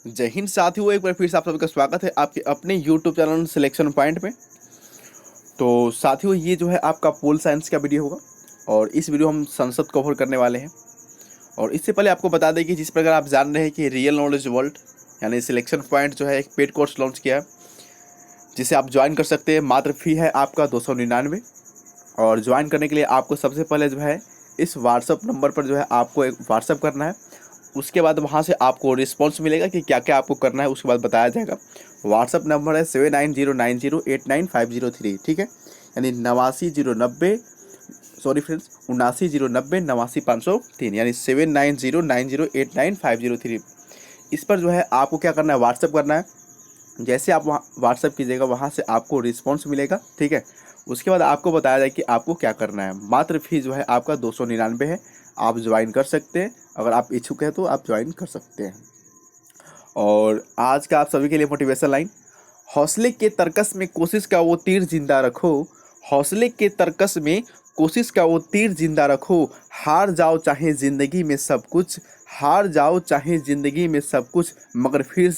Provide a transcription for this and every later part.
जय हिंद साथियों, एक बार फिर से आप सभी का स्वागत है आपके अपने YouTube चैनल सिलेक्शन पॉइंट में। तो साथियों, ये जो है आपका पोल साइंस का वीडियो होगा और इस वीडियो हम संसद कवर करने वाले हैं। और इससे पहले आपको बता दें कि जिस प्रकार आप जान रहे हैं कि रियल नॉलेज वर्ल्ड यानी सिलेक्शन पॉइंट जो है एक पेड कोर्स लॉन्च किया है, जिसे आप ज्वाइन कर सकते हैं। मात्र फी है आपका 299। और ज्वाइन करने के लिए आपको सबसे पहले जो है इस व्हाट्सअप नंबर पर जो है आपको एक व्हाट्सअप करना है। उसके बाद वहाँ से आपको रिस्पॉन्स मिलेगा कि क्या क्या आपको करना है, उसके बाद बताया जाएगा। व्हाट्सअप नंबर है 7909089503, ठीक है, यानी 7909 यानी 7909089503। इस पर जो है आपको क्या करना है, व्हाट्सअप करना है। जैसे आप वहाँ व्हाट्सअप कीजिएगा वहाँ से आपको रिस्पॉन्स मिलेगा, ठीक है। उसके बाद आपको बताया जाए कि आपको क्या करना है। मात्र फी जो है आपका 299 है। आप ज्वाइन कर सकते हैं, अगर आप इच्छुक हैं तो आप ज्वाइन कर सकते हैं। और आज का आप सभी के लिए मोटिवेशन लाइन, हौसले के तरकस में कोशिश का वो तीर जिंदा रखो। हौसले के तरकस में कोशिश का वो तीर जिंदा रखो। हार जाओ चाहे ज़िंदगी में सब कुछ, हार जाओ चाहे ज़िंदगी में सब कुछ, मगर फिर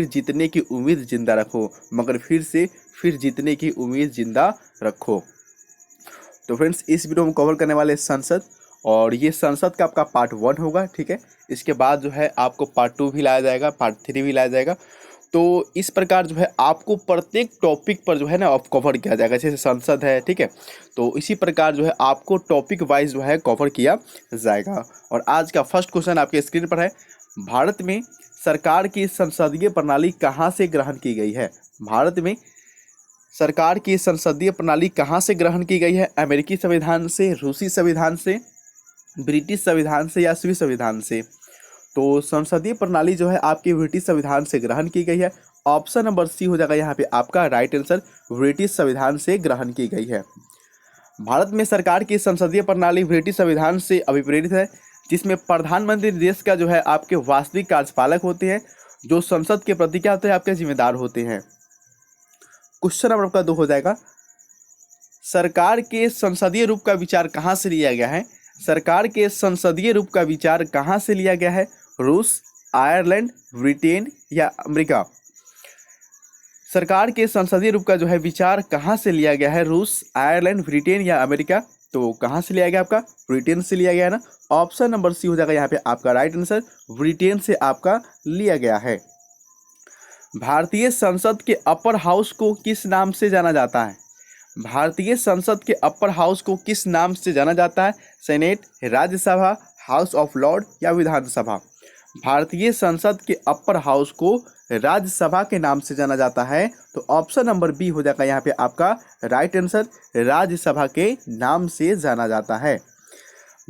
जीतने की उम्मीद जिंदा रखो। मगर फिर जीतने की उम्मीद जिंदा रखो। तो फ्रेंड्स, इस वीडियो में कवर करने वाले संसद, और ये संसद का आपका पार्ट 1 होगा, ठीक है। इसके बाद जो है आपको पार्ट 2 भी लाया जाएगा, पार्ट 3 भी लाया जाएगा। तो इस प्रकार जो है आपको प्रत्येक टॉपिक पर जो है ना आप कवर किया जाएगा। जैसे संसद है, ठीक है, तो इसी प्रकार जो है आपको टॉपिक वाइज जो है कवर किया जाएगा। और आज का फर्स्ट क्वेश्चन आपके स्क्रीन पर है, भारत में सरकार की संसदीय प्रणाली कहाँ से ग्रहण की गई है? भारत में सरकार की संसदीय प्रणाली कहाँ से ग्रहण की गई है? अमेरिकी संविधान से, रूसी संविधान से, ब्रिटिश संविधान से या स्विस संविधान से? तो संसदीय प्रणाली जो है आपकी ब्रिटिश संविधान से ग्रहण की गई है। ऑप्शन नंबर सी हो जाएगा यहाँ पे आपका राइट आंसर, ब्रिटिश संविधान से ग्रहण की गई है। भारत में सरकार की संसदीय प्रणाली ब्रिटिश संविधान से अभिप्रेरित है, जिसमें प्रधानमंत्री देश का जो है आपके वास्तविक कार्यपालक होते हैं, जो संसद के प्रति क्या होते हैं, आपके जिम्मेदार होते हैं। क्वेश्चन नंबर आपका 2 हो जाएगा, सरकार के संसदीय रूप का विचार कहाँ से लिया गया है? सरकार के संसदीय रूप का विचार कहाँ से लिया गया है? रूस, आयरलैंड, ब्रिटेन या अमेरिका? सरकार के संसदीय रूप का जो है विचार कहाँ से लिया गया है? रूस, आयरलैंड, ब्रिटेन या अमेरिका? तो कहाँ से लिया गया? आपका ब्रिटेन से लिया गया है ना। ऑप्शन नंबर सी हो जाएगा यहाँ पे आपका राइट आंसर, ब्रिटेन से आपका लिया गया है। भारतीय संसद के अपर हाउस को किस नाम से जाना जाता है? भारतीय संसद के अपर हाउस को किस नाम से जाना जाता है? Senate, Rajya Sabha, house of Lord या विधानसभा? भारतीय संसद के अपर हाउस को राज्यसभा के नाम से जाना जाता है। तो ऑप्शन नंबर बी हो जाएगा यहाँ पे आपका राइट आंसर, राज्यसभा के नाम से जाना जाता है।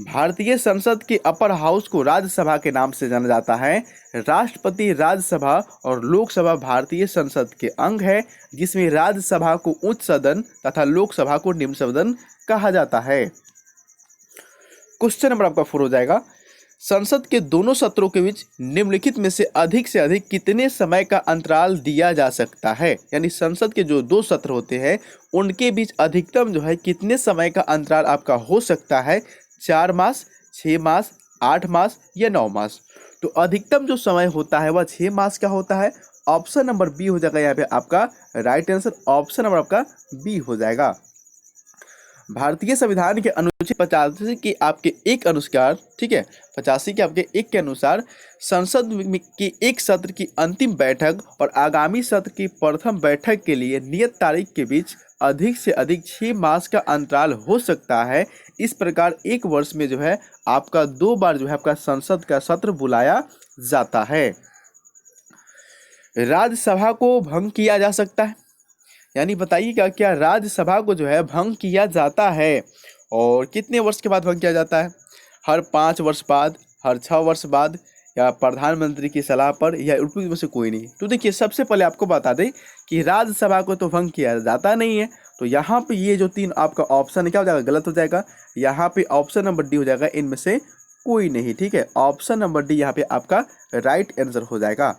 भारतीय संसद के अपर हाउस को राज्यसभा के नाम से जाना जाता है। राष्ट्रपति, राज्यसभा और लोकसभा भारतीय संसद के अंग है, जिसमें राज्यसभा को उच्च सदन तथा लोकसभा को निम्न सदन कहा जाता है। क्वेश्चन नंबर आपका 4 हो जाएगा, संसद के दोनों सत्रों के बीच निम्नलिखित में से अधिक कितने समय का अंतराल दिया जा सकता है? यानी संसद के जो 2 सत्र होते हैं उनके बीच अधिकतम जो है कितने समय का अंतराल आपका हो सकता है? 4 मास, 6 मास, 8 मास या 9 मास? तो अधिकतम जो समय होता है वह 6 मास का होता है। ऑप्शन नंबर बी हो जाएगा यहाँ पे आपका राइट आंसर, ऑप्शन नंबर आपका बी हो जाएगा। भारतीय संविधान के अनुच्छेद 85 के आपके एक अनुसार, ठीक है, 85 के आपके एक के अनुसार संसद की एक सत्र की अंतिम बैठक और आगामी सत्र की प्रथम बैठक के लिए नियत तारीख के बीच अधिक से अधिक 6 मास का अंतराल हो सकता है। इस प्रकार एक वर्ष में जो है आपका 2 बार जो है आपका संसद का सत्र बुलाया जाता है। राज्यसभा को भंग किया जा सकता है, यानी बताइएगा क्या राज्यसभा को जो है भंग किया जाता है? और कितने वर्ष के बाद भंग किया जाता है? हर 5 वर्ष बाद, हर 6 वर्ष बाद, या प्रधानमंत्री की सलाह पर, या उपयुक्त में से कोई नहीं? तो देखिए, सबसे पहले आपको बता दें कि राज्यसभा को तो भंग किया जाता नहीं है। तो यहाँ पे ये जो 3 आपका ऑप्शन है क्या हो जाएगा? गलत हो जाएगा। यहाँ पे ऑप्शन नंबर डी हो जाएगा, इनमें से कोई नहीं, ठीक है। ऑप्शन नंबर डी यहाँ पे आपका राइट आंसर हो जाएगा।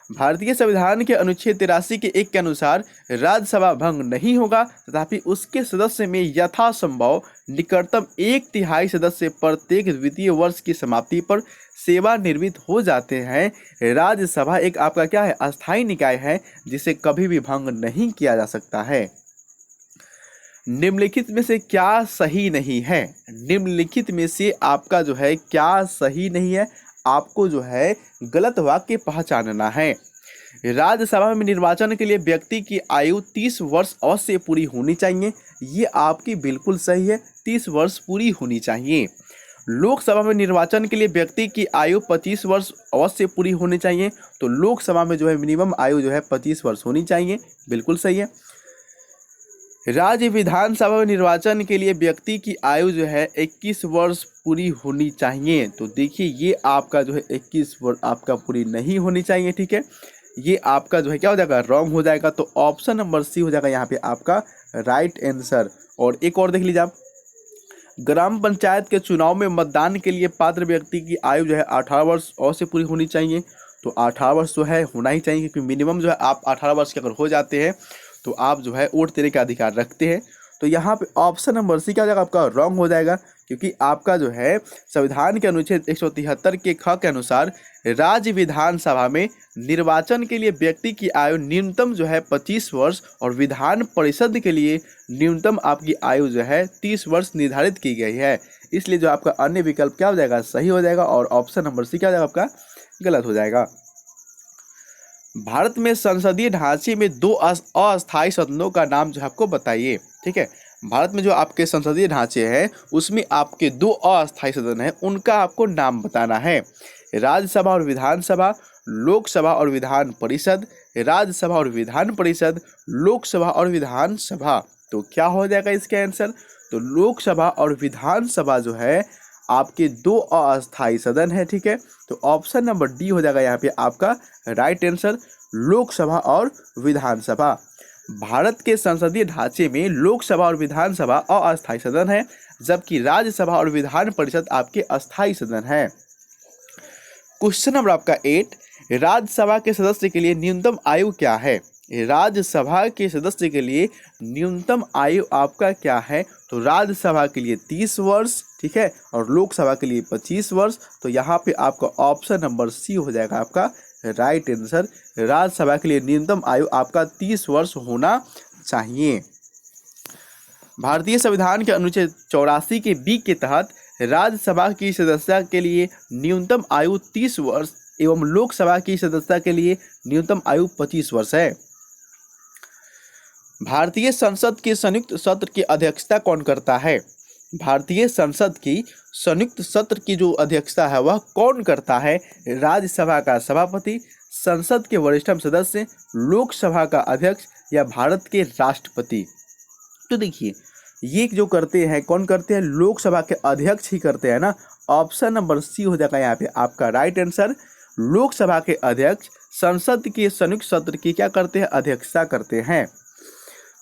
भारतीय संविधान के अनुच्छेद 83 के 1 के अनुसार राज्यसभा भंग नहीं होगा, तथापि उसके सदस्य में यथासंभव निकटतम 1/3 सदस्य प्रत्येक द्वितीय वर्ष की समाप्ति पर सेवानिवृत्त हो जाते हैं। राज्यसभा एक आपका क्या है, अस्थायी निकाय है जिसे कभी भी भंग नहीं किया जा सकता है। निम्नलिखित में से क्या सही नहीं है? निम्नलिखित में से आपका जो है क्या सही नहीं है, आपको जो है गलत वाक्य पहचानना है। राज्यसभा में निर्वाचन के लिए व्यक्ति की आयु 30 वर्ष अवश्य पूरी होनी चाहिए, ये आपकी बिल्कुल सही है, 30 वर्ष पूरी होनी चाहिए। लोकसभा में निर्वाचन के लिए व्यक्ति की आयु 25 वर्ष अवश्य पूरी होनी चाहिए, तो लोकसभा में जो है मिनिमम आयु जो है 25 वर्ष होनी चाहिए, बिल्कुल सही है। राज्य विधानसभा में निर्वाचन के लिए व्यक्ति की आयु जो है 21 वर्ष पूरी होनी चाहिए, तो देखिए ये आपका जो है 21 वर्ष आपका पूरी नहीं होनी चाहिए, ठीक है, ये आपका जो है क्या हो जाएगा, रॉन्ग हो जाएगा। तो ऑप्शन नंबर सी हो जाएगा यहाँ पे आपका राइट आंसर। और एक और देख लीजिए आप, ग्राम पंचायत के चुनाव में मतदान के लिए पात्र व्यक्ति की आयु जो है 18 वर्ष अवश्य पूरी होनी चाहिए, तो 18 वर्ष जो है होना ही चाहिए, क्योंकि मिनिमम जो है आप 18 वर्ष के अगर हो जाते हैं तो आप जो है वोट देने का अधिकार रखते हैं। तो यहाँ पे ऑप्शन नंबर सी क्या हो जाएगा, आपका रॉन्ग हो जाएगा, क्योंकि आपका जो है संविधान के अनुच्छेद 173 के ख के अनुसार राज्य विधानसभा में निर्वाचन के लिए व्यक्ति की आयु न्यूनतम जो है 25 वर्ष और विधान परिषद के लिए न्यूनतम आपकी आयु जो है 30 वर्ष निर्धारित की गई है। इसलिए जो आपका अन्य विकल्प क्या हो जाएगा, सही हो जाएगा, और ऑप्शन नंबर सी क्या हो जाएगा, आपका गलत हो जाएगा। भारत में संसदीय ढांचे में 2 अस्थायी सदनों का नाम जो है आपको बताइए, ठीक है। भारत में जो आपके संसदीय ढांचे हैं उसमें आपके 2 अस्थायी सदन हैं, उनका आपको नाम बताना है। राज्यसभा और विधानसभा, लोकसभा और विधान परिषद, राज्यसभा और विधान परिषद, लोकसभा और विधानसभा। तो क्या हो जाएगा इसका आंसर, तो लोकसभा और विधानसभा जो है आपके 2 अस्थायी सदन है, ठीक है। तो ऑप्शन नंबर डी हो जाएगा यहाँ पे आपका राइट आंसर, लोकसभा और विधानसभा। भारत के संसदीय ढांचे में लोकसभा और विधानसभा अस्थायी सदन है, जबकि राज्यसभा और विधान परिषद आपके अस्थायी सदन है। क्वेश्चन नंबर आपका 8, राज्यसभा के सदस्य के लिए न्यूनतम आयु क्या है? राज्यसभा के सदस्य के लिए न्यूनतम आयु आपका क्या है? तो राज्यसभा के लिए 30 वर्ष, ठीक है, और लोकसभा के लिए 25 वर्ष। तो यहाँ पे आपका ऑप्शन नंबर सी हो जाएगा आपका राइट आंसर। राज्यसभा के लिए न्यूनतम आयु आपका 30 वर्ष होना चाहिए। भारतीय संविधान के अनुच्छेद 84 के बी के तहत राज्यसभा की सदस्यता के लिए न्यूनतम आयु 30 वर्ष एवं लोकसभा की सदस्यता के लिए न्यूनतम आयु 25 वर्ष है। भारतीय संसद के संयुक्त सत्र की अध्यक्षता कौन करता है? भारतीय संसद की संयुक्त सत्र की जो अध्यक्षता है वह कौन करता है? राज्यसभा का सभापति, संसद के वरिष्ठतम सदस्य, लोकसभा का अध्यक्ष या भारत के राष्ट्रपति। तो देखिए ये जो करते हैं कौन करते हैं, लोकसभा के अध्यक्ष ही करते हैं ना। ऑप्शन नंबर सी हो जाएगा यहाँ पे आपका राइट आंसर। लोकसभा के अध्यक्ष संसद के संयुक्त सत्र की क्या करते हैं, अध्यक्षता करते हैं।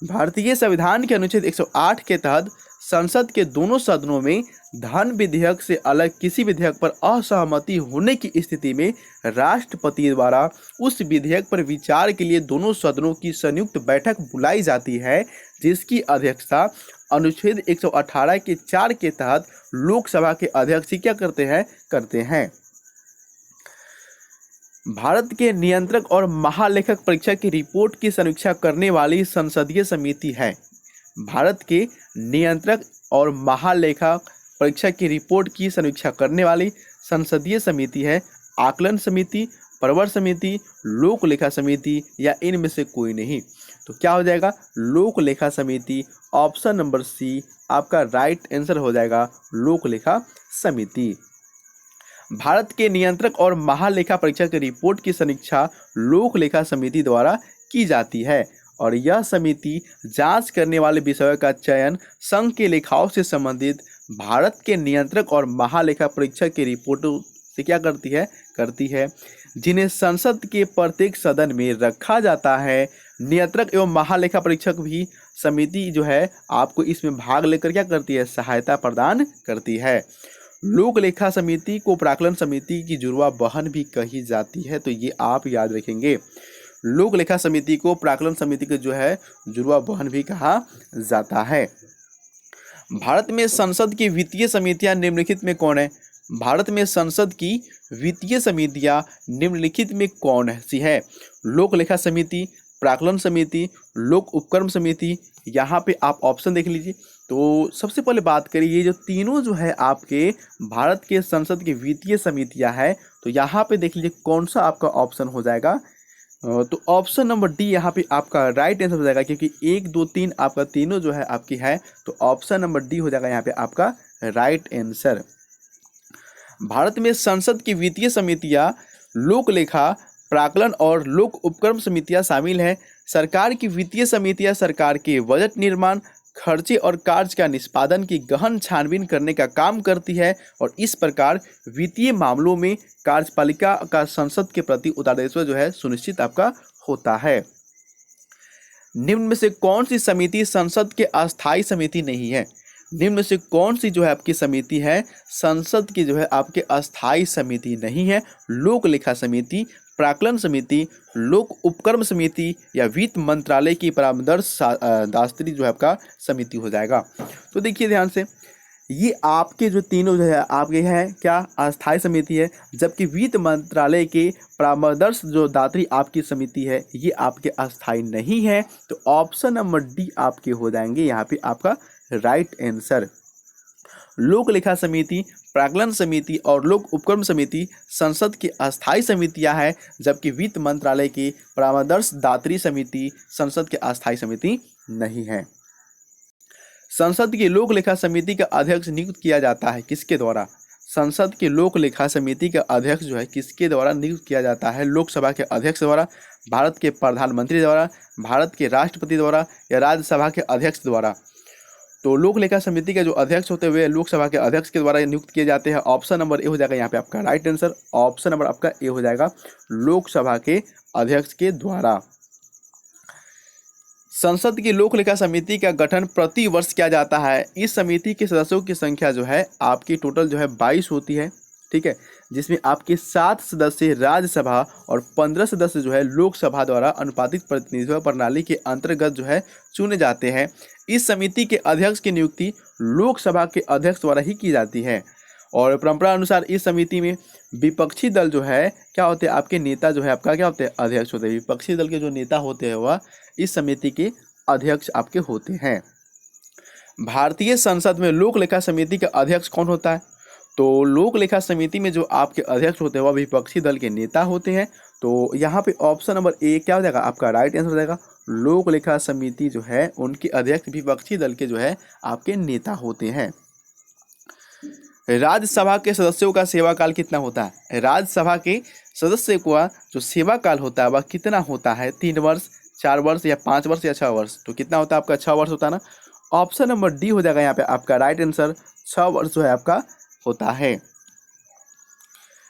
भारतीय संविधान के अनुच्छेद 108 के तहत संसद के दोनों सदनों में धन विधेयक से अलग किसी विधेयक पर असहमति होने की स्थिति में राष्ट्रपति द्वारा उस विधेयक पर विचार के लिए दोनों सदनों की संयुक्त बैठक बुलाई जाती है, जिसकी अध्यक्षता अनुच्छेद 118 के 4 के तहत लोकसभा के अध्यक्ष क्या करते हैं। भारत के नियंत्रक और महालेखक परीक्षक की रिपोर्ट की समीक्षा करने वाली संसदीय समिति है। भारत के नियंत्रक और महालेखक परीक्षक की रिपोर्ट की समीक्षा करने वाली संसदीय समिति है आकलन समिति, प्रवर समिति, लोक लेखा समिति या इनमें से कोई नहीं। तो क्या हो जाएगा, लोक लेखा समिति। ऑप्शन नंबर सी आपका राइट आंसर हो जाएगा, लोक लेखा समिति। भारत के नियंत्रक और महालेखा परीक्षक की रिपोर्ट की समीक्षा लोक लेखा समिति द्वारा की जाती है और यह समिति जांच करने वाले विषयों का चयन संघ के लेखाओं से संबंधित भारत के नियंत्रक और महालेखा परीक्षक की रिपोर्टों से क्या करती है, जिन्हें संसद के प्रत्येक सदन में रखा जाता है। नियंत्रक एवं महालेखा परीक्षक भी समिति जो है आपको इसमें भाग लेकर क्या करती है, सहायता प्रदान करती है। लोक लेखा समिति को प्राक्कलन समिति की जुड़वा बहन भी कही जाती है, तो ये आप याद रखेंगे। लोक लेखा समिति को प्राक्कलन समिति की जो है जुड़वा बहन भी कहा जाता है। भारत में संसद की वित्तीय समितियां निम्नलिखित में कौन है? भारत में संसद की वित्तीय समितियां निम्नलिखित में कौन सी है? लोक लेखा समिति, प्राक्कलन समिति, लोक उपक्रम समिति। यहाँ पे आप ऑप्शन देख लीजिए। तो सबसे पहले बात करें, ये जो तीनों जो है आपके भारत के संसद की वित्तीय समितियां है, तो यहाँ पे देख लीजिए कौन सा आपका ऑप्शन हो जाएगा। तो ऑप्शन नंबर डी यहाँ पे आपका राइट आंसर हो जाएगा, क्योंकि 1 2 3 आपका तीनों जो है आपकी है, तो ऑप्शन नंबर डी हो जाएगा यहाँ पे आपका राइट आंसर। भारत में संसद की वित्तीय समितियां लोक लेखा, प्राक्कलन और लोक उपक्रम समितियां शामिल हैं। सरकार की वित्तीय समितियां सरकार के बजट निर्माण, खर्चे और कार्य का निष्पादन की गहन छानबीन करने का काम करती है और इस प्रकार वित्तीय मामलों में कार्यपालिका का संसद के प्रति उत्तरदायित्व जो है सुनिश्चित आपका होता है। निम्न में से कौन सी समिति संसद के अस्थायी समिति नहीं है? निम्न में से कौन सी जो है आपकी समिति है संसद की जो है आपके अस्थायी समिति नहीं है? लोक लेखा समिति, प्राक्कलन समिति, लोक उपक्रम समिति या वित्त मंत्रालय की परामर्श दास्त्री जो है आपका समिति हो जाएगा। तो देखिए ध्यान से, ये आपके जो तीनों जो है आपके हैं क्या अस्थायी समिति है, जबकि वित्त मंत्रालय के परामर्श जो दात्री आपकी समिति है ये आपके अस्थायी नहीं है। तो ऑप्शन नंबर डी आपके हो जाएंगे यहाँ पे आपका राइट आंसर। लोक लेखा समिति, प्राक्कलन समिति और लोक उपक्रम समिति संसद की अस्थायी समितियां हैं, जबकि वित्त मंत्रालय की परामर्श दात्री समिति संसद के अस्थायी समिति नहीं है। संसद की लोक लेखा समिति का अध्यक्ष नियुक्त किया जाता है किसके द्वारा? संसद की लोक लेखा समिति का अध्यक्ष जो है किसके द्वारा नियुक्त किया जाता है? लोकसभा के अध्यक्ष द्वारा, भारत के प्रधानमंत्री द्वारा, भारत के राष्ट्रपति द्वारा या राज्यसभा के अध्यक्ष द्वारा। तो लोक लेखा समिति के जो अध्यक्ष होते हुए लोकसभा के अध्यक्ष के द्वारा नियुक्त किए जाते हैं। ऑप्शन नंबर ए हो जाएगा यहाँ पे आपका राइट आंसर। ऑप्शन नंबर आपका ए हो जाएगा, लोकसभा के अध्यक्ष के द्वारा। संसद की लोक लेखा समिति का गठन प्रति वर्ष किया जाता है। इस समिति के सदस्यों की संख्या जो है आपकी टोटल जो है 22 होती है, ठीक है, जिसमें आपके 7 सदस्य राज्यसभा और 15 सदस्य जो है लोकसभा द्वारा अनुपातिक प्रतिनिधित्व प्रणाली के अंतर्गत जो है चुने जाते हैं। इस समिति के अध्यक्ष की नियुक्ति लोकसभा के अध्यक्ष द्वारा ही की जाती है और परंपरा अनुसार इस समिति में विपक्षी दल जो है क्या होते हैं आपके नेता जो है आपका क्या होते हैं अध्यक्ष होते हैं। विपक्षी दल के जो नेता होते हैं वह इस समिति के अध्यक्ष आपके होते हैं। भारतीय संसद में लोक लेखा समिति का अध्यक्ष कौन होता है? तो लोक लेखा समिति में जो आपके अध्यक्ष होते हैं वह विपक्षी दल के नेता होते हैं। तो यहाँ पे ऑप्शन नंबर ए क्या हो जाएगा आपका राइट आंसर हो जाएगा। लोक लेखा समिति जो है उनके अध्यक्ष विपक्षी दल के जो है आपके नेता होते हैं। राज्यसभा के सदस्यों का सेवा काल कितना होता है? राज्यसभा के सदस्य का जो सेवा काल होता है वह कितना होता है? 3 वर्ष, 4 वर्ष या 5 वर्ष या 6 वर्ष? तो कितना होता है आपका 6 वर्ष होता है ना। ऑप्शन नंबर डी हो जाएगा यहाँ पे आपका राइट आंसर। 6 वर्ष जो है आपका होता है।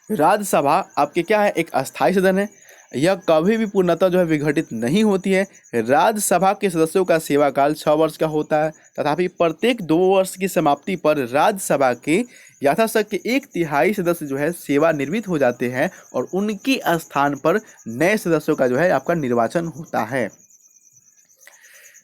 राज्यसभा आपके क्या है एक अस्थायी सदन है। यह कभी भी पूर्णतः जो है विघटित नहीं होती है। राज्यसभा के सदस्यों का सेवा काल 6 वर्ष का होता है, तथापि प्रत्येक 2 वर्ष की समाप्ति पर राज्यसभा के यथाशक्ति 1/3 सदस्य जो है सेवानिवृत्त हो जाते हैं और उनके स्थान पर नए सदस्यों का जो है आपका निर्वाचन होता है।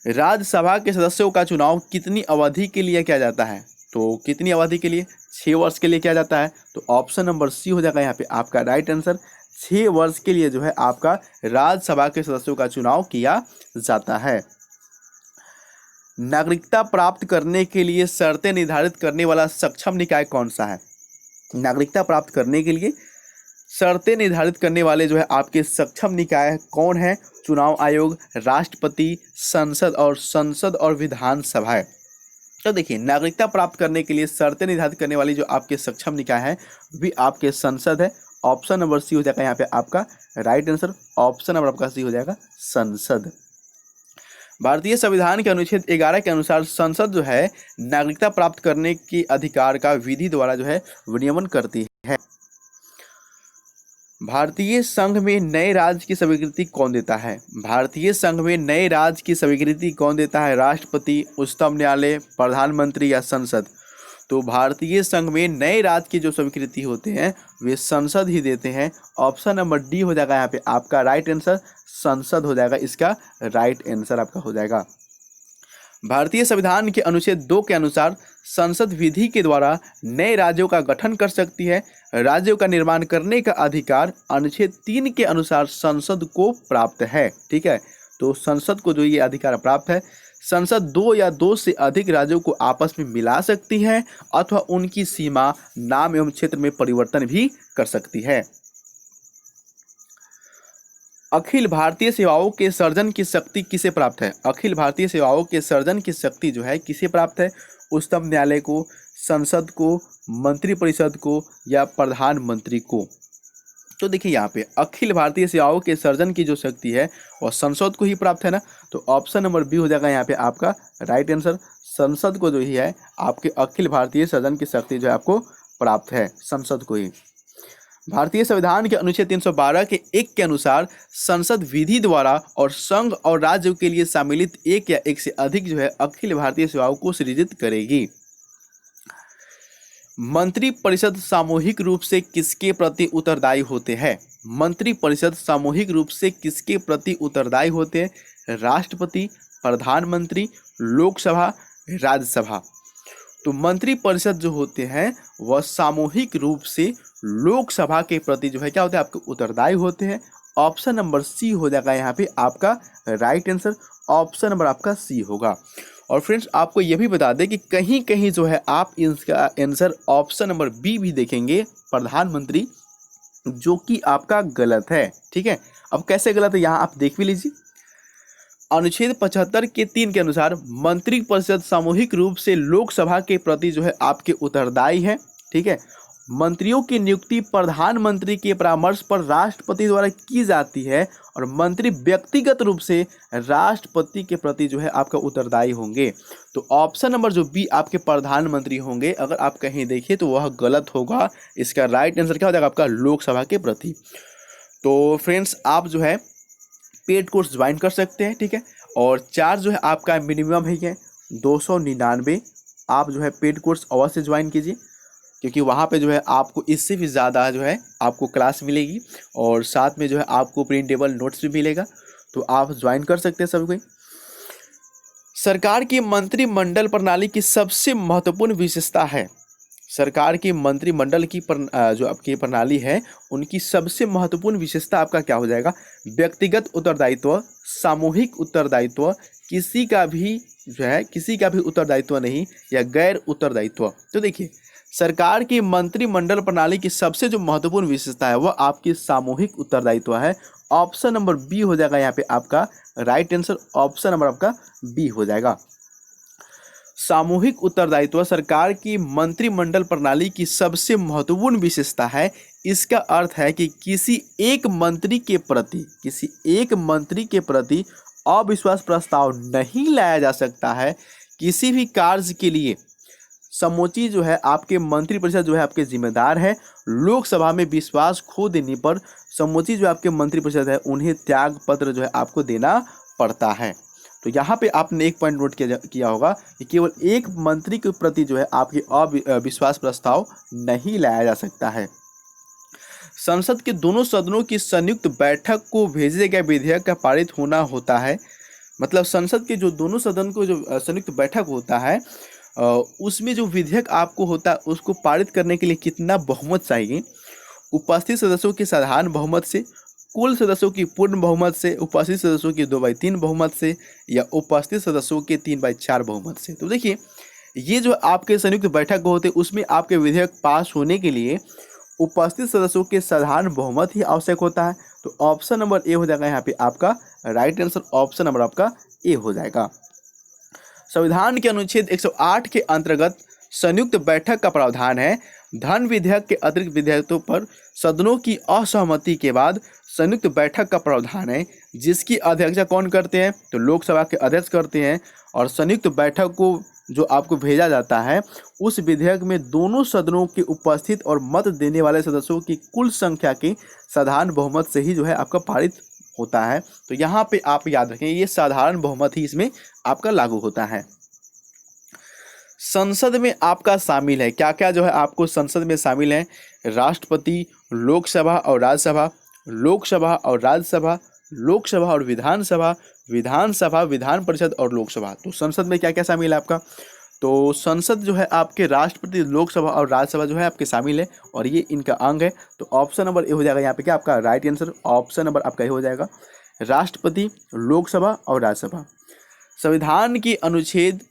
राज्यसभा के सदस्यों का चुनाव कितनी अवधि के लिए किया जाता है? तो कितनी अवधि के लिए? 6 वर्ष के लिए किया जाता है। तो ऑप्शन नंबर सी हो जाएगा यहाँ पे आपका राइट आंसर। 6 वर्ष के लिए जो है आपका राज्यसभा के सदस्यों का चुनाव किया जाता है। नागरिकता प्राप्त करने के लिए शर्तें निर्धारित करने वाला सक्षम निकाय कौन सा है? नागरिकता प्राप्त करने के लिए शर्तें निर्धारित करने वाले जो है आपके सक्षम निकाय कौन है? चुनाव आयोग, राष्ट्रपति, संसद और विधानसभा है। तो देखिए नागरिकता प्राप्त करने के लिए शर्तें निर्धारित करने वाली जो आपके सक्षम निकाय है भी आपके संसद है। ऑप्शन नंबर सी हो जाएगा यहाँ पे आपका राइट आंसर। ऑप्शन नंबर आपका सी हो जाएगा संसद। भारतीय संविधान के अनुच्छेद 11 के अनुसार संसद जो है नागरिकता प्राप्त करने के अधिकार का विधि द्वारा जो है विनियमन करती है। भारतीय संघ में नए राज्य की स्वीकृति कौन देता है? भारतीय संघ में नए राज्य की स्वीकृति कौन देता है? राष्ट्रपति, उच्चतम न्यायालय, प्रधानमंत्री या संसद? तो भारतीय संघ में नए राज्य की जो स्वीकृति होते हैं वे संसद ही देते हैं। ऑप्शन नंबर डी हो जाएगा यहाँ पे आपका राइट आंसर। संसद हो जाएगा इसका राइट आंसर आपका हो जाएगा। भारतीय संविधान के अनुच्छेद 2 के अनुसार संसद विधि के द्वारा नए राज्यों का गठन कर सकती है। राज्यों का निर्माण करने का अधिकार अनुच्छेद 3 के अनुसार संसद को प्राप्त है। ठीक है, तो संसद को जो ये अधिकार प्राप्त है, संसद 2 या 2 से अधिक राज्यों को आपस में मिला सकती है अथवा उनकी सीमा, नाम एवं क्षेत्र में परिवर्तन भी कर सकती है। अखिल भारतीय सेवाओं के सर्जन की शक्ति किसे प्राप्त है? अखिल भारतीय सेवाओं के सर्जन की शक्ति जो है किसे प्राप्त है? उच्चतम न्यायालय को, संसद को, मंत्रिपरिषद को या प्रधानमंत्री को? तो देखिए यहाँ पे अखिल भारतीय सेवाओं के सर्जन की जो शक्ति है वह संसद को ही प्राप्त है ना, तो ऑप्शन नंबर बी हो जाएगा यहाँ पे आपका राइट आंसर। संसद को जो ही है आपके अखिल भारतीय सर्जन की शक्ति जो है आपको प्राप्त है, संसद को ही। भारतीय संविधान के अनुच्छेद 312 के 1 के अनुसार संसद विधि द्वारा और संघ और राज्य के लिए सम्मिलित एक या एक से अधिक जो है अखिल भारतीय सेवाओं को सृजित करेगी। मंत्रिपरिषद सामूहिक रूप से किसके प्रति उत्तरदायी होते हैं? मंत्रिपरिषद सामूहिक रूप से किसके प्रति उत्तरदायी होते हैं? राष्ट्रपति, प्रधानमंत्री, लोकसभा, राज्यसभा। तो मंत्रिपरिषद जो होते हैं वह सामूहिक रूप से लोकसभा के प्रति जो है क्या होते हैं, आपके उत्तरदायी होते हैं। ऑप्शन नंबर सी हो जाएगा यहाँ पे आपका राइट आंसर। ऑप्शन नंबर आपका सी होगा। और फ्रेंड्स आपको यह भी बता दें कि कहीं कहीं जो है आप इसका आंसर ऑप्शन नंबर बी भी देखेंगे, प्रधानमंत्री, जो कि आपका गलत है। ठीक है, अब कैसे गलत है यहाँ आप देख भी लीजिए। अनुच्छेद 75 के 3 के अनुसार मंत्रिपरिषद सामूहिक रूप से लोकसभा के प्रति जो है आपके उत्तरदायी है। ठीक है, मंत्रियों की नियुक्ति प्रधानमंत्री के परामर्श पर राष्ट्रपति द्वारा की जाती है और मंत्री व्यक्तिगत रूप से राष्ट्रपति के प्रति जो है आपका उत्तरदायी होंगे। तो ऑप्शन नंबर जो बी आपके प्रधानमंत्री होंगे, अगर आप कहीं देखिए तो वह गलत होगा। इसका राइट आंसर क्या हो जाएगा आपका लोकसभा के प्रति। तो फ्रेंड्स आप जो है पेड कोर्स ज्वाइन कर सकते हैं। ठीक है, और चार्ज जो है आपका मिनिमम है 299। आप जो है पेड कोर्स अवश्य ज्वाइन कीजिए, क्योंकि वहाँ पे जो है आपको इससे भी ज़्यादा जो है आपको क्लास मिलेगी और साथ में जो है आपको प्रिंटेबल नोट्स भी मिलेगा। तो आप ज्वाइन कर सकते हैं सभी कोई। सरकार की मंत्रिमंडल प्रणाली की सबसे महत्वपूर्ण विशेषता है? सरकार की मंत्रिमंडल की जो आपकी प्रणाली है उनकी सबसे महत्वपूर्ण विशेषता आपका क्या हो जाएगा? व्यक्तिगत उत्तरदायित्व, सामूहिक उत्तरदायित्व, किसी का भी उत्तरदायित्व नहीं, या गैर उत्तरदायित्व। तो देखिए सरकार की मंत्रिमंडल प्रणाली की सबसे जो महत्वपूर्ण विशेषता है वह आपकी सामूहिक उत्तरदायित्व है। ऑप्शन नंबर बी हो जाएगा यहाँ पे आपका राइट आंसर। ऑप्शन नंबर आपका बी हो जाएगा। सामूहिक उत्तरदायित्व सरकार की मंत्रिमंडल प्रणाली की सबसे महत्वपूर्ण विशेषता है। इसका अर्थ है कि किसी एक मंत्री के प्रति अविश्वास प्रस्ताव नहीं लाया जा सकता है। किसी भी कार्य के लिए समूची जो है आपके मंत्रिपरिषद जो है आपके जिम्मेदार है। लोकसभा में विश्वास खो देने पर समूची जो आपके मंत्रिपरिषद है उन्हें त्याग पत्र जो है आपको देना पड़ता है। तो यहाँ पे आपने एक पॉइंट नोट किया होगा कि केवल एक मंत्री के प्रति जो है आपके अविश्वास प्रस्ताव नहीं लाया जा सकता है। संसद के दोनों सदनों की संयुक्त बैठक को भेजे गए विधेयक का पारित होना होता है। मतलब संसद के जो दोनों सदन को जो संयुक्त बैठक होता है उसमें जो विधेयक आपको होता है उसको पारित करने के लिए कितना बहुमत चाहिए? उपस्थित सदस्यों के साधारण बहुमत से, कुल सदस्यों की पूर्ण बहुमत से, उपस्थित सदस्यों की 2/3 बहुमत से, या उपस्थित सदस्यों के 3/4 बहुमत से। तो देखिए ये जो आपके संयुक्त बैठक होते हैं उसमें आपके विधेयक पास होने के लिए उपस्थित सदस्यों के साधारण बहुमत ही आवश्यक होता है। तो ऑप्शन नंबर ए हो जाएगा यहाँ पे आपका राइट आंसर। ऑप्शन नंबर आपका ए हो जाएगा। संविधान के अनुच्छेद 108 के अंतर्गत संयुक्त बैठक का प्रावधान है। धन विधेयक के अतिरिक्त विधेयकों पर सदनों की असहमति के बाद संयुक्त बैठक का प्रावधान है, जिसकी अध्यक्षता कौन करते हैं? तो लोकसभा के अध्यक्ष करते हैं। और संयुक्त बैठक को जो आपको भेजा जाता है उस विधेयक में दोनों सदनों के उपस्थित और मत देने वाले सदस्यों की कुल संख्या के साधारण बहुमत से ही जो है आपका पारित होता है। तो यहाँ पे आप याद रखें ये साधारण बहुमत ही इसमें आपका लागू होता है। संसद में आपका शामिल है क्या क्या जो है आपको संसद में शामिल है? राष्ट्रपति, लोकसभा और राज्यसभा, लोकसभा और राज्यसभा, लोकसभा और विधानसभा, विधानसभा, विधान परिषद और लोकसभा। तो संसद में क्या क्या शामिल है आपका? तो संसद जो है आपके राष्ट्रपति, लोकसभा और राज्यसभा जो है आपके शामिल है और ये इनका अंग है। तो ऑप्शन नंबर ए हो जाएगा यहाँ पे क्या आपका राइट आंसर, ऑप्शन नंबर आपका ए हो जाएगा, राष्ट्रपति, लोकसभा और राज्यसभा। संविधान के अनुच्छेद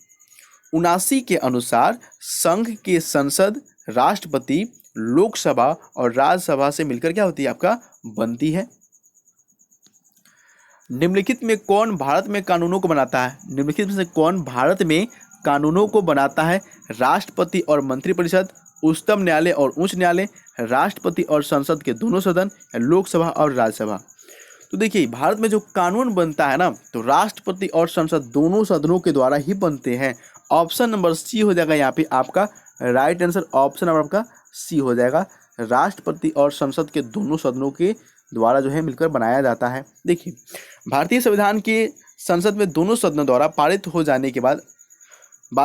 79 के अनुसार संघ के संसद राष्ट्रपति, लोकसभा और राज्यसभा से मिलकर क्या होती है आपका बनती है। निम्नलिखित में कौन भारत में कानूनों को बनाता है, निम्नलिखित में से कौन भारत में कानूनों को बनाता है। राष्ट्रपति और मंत्रिपरिषद, उच्चतम न्यायालय और उच्च न्यायालय, राष्ट्रपति और संसद के दोनों सदन, या लोकसभा और राज्यसभा। तो देखिए भारत में जो कानून बनता है ना, तो राष्ट्रपति और संसद दोनों सदनों के द्वारा ही बनते हैं। ऑप्शन नंबर सी हो जाएगा यहाँ पे आपका राइट आंसर, ऑप्शन नंबर आपका सी हो जाएगा, राष्ट्रपति और संसद के दोनों सदनों के द्वारा जो है मिलकर बनाया जाता है। देखिए भारतीय संविधान के संसद में दोनों सदनों द्वारा पारित हो जाने के बाद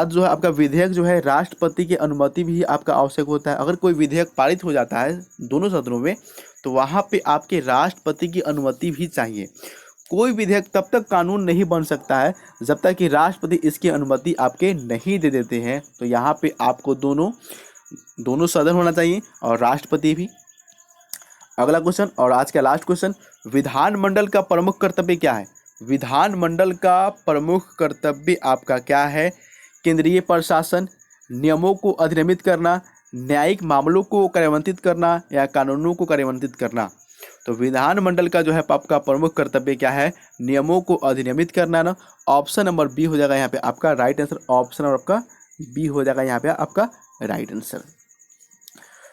जो है आपका विधेयक जो है राष्ट्रपति की अनुमति भी आपका आवश्यक होता है। अगर कोई विधेयक पारित हो जाता है दोनों सदनों में तो वहाँ पे आपके राष्ट्रपति की अनुमति भी चाहिए। कोई विधेयक तब तक कानून नहीं बन सकता है जब तक कि राष्ट्रपति इसकी अनुमति आपके नहीं दे देते हैं। तो यहाँ पे आपको दोनों सदन होना चाहिए और राष्ट्रपति भी। अगला क्वेश्चन और आज का लास्ट क्वेश्चन, विधानमंडल का प्रमुख कर्तव्य क्या है। विधानमंडल का प्रमुख कर्तव्य आपका क्या है। केंद्रीय प्रशासन, नियमों को अधिनियमित करना, न्यायिक मामलों को कार्यान्वित करना या कानूनों को कार्यान्वित करना। तो विधानमंडल का जो है आपका प्रमुख कर्तव्य क्या है, नियमों को अधिनियमित करना ना। ऑप्शन नंबर बी हो जाएगा यहाँ पे आपका राइट आंसर, ऑप्शन नंबर आपका बी हो जाएगा यहाँ पे आपका राइट आंसर।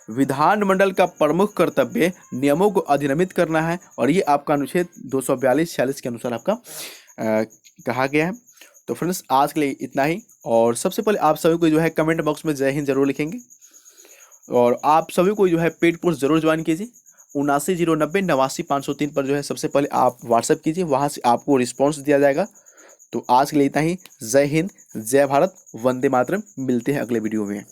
विधानमंडल का प्रमुख कर्तव्य नियमों को अधिनियमित करना है और ये आपका अनुच्छेद 242-46 के अनुसार आपका कहा गया है। तो फ्रेंड्स आज के लिए इतना ही, और सबसे पहले आप सभी को जो है कमेंट बॉक्स में जय हिंद जरूर लिखेंगे और आप सभी को जो है पेड कोर्स जरूर ज्वाइन कीजिए। 7909098503 पर जो है सबसे पहले आप व्हाट्सएप कीजिए, वहाँ से आपको रिस्पॉन्स दिया जाएगा। तो आज के लिए इतना ही, जय हिंद, जय भारत, वंदे मातरम। मिलते हैं अगले वीडियो में।